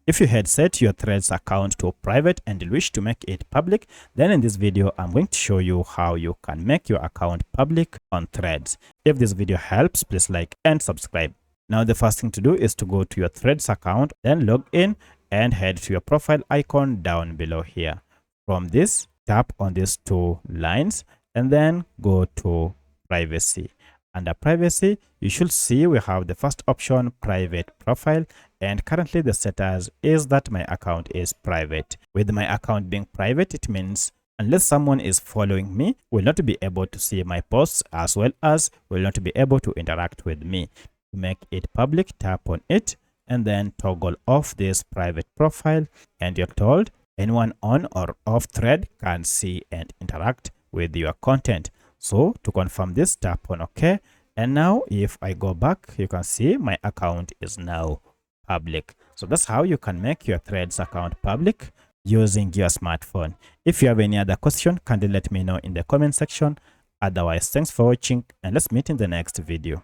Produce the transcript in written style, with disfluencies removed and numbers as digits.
If you had set your Threads account to private and wish to make it public, then in this video, I'm going to show you how you can make your account public on Threads. If this video helps, please like and subscribe. Now, the first thing to do is to go to your Threads account, then log in and head to your profile icon down below here. From this, tap on these two lines and then go to privacy. Under privacy, you should see we have the first option, private profile, and currently the status is that my account is private. With my account being private, it means unless someone is following me, will not be able to see my posts, as well as will not be able to interact with me. To make it public, tap on it and then toggle off this private profile, and you're told anyone on or off thread can see and interact with your content. So to confirm this, tap on OK. And now if I go back, you can see my account is now public. So that's how you can make your Threads account public using your smartphone. If you have any other question, kindly let me know in the comment section. Otherwise, thanks for watching and let's meet in the next video.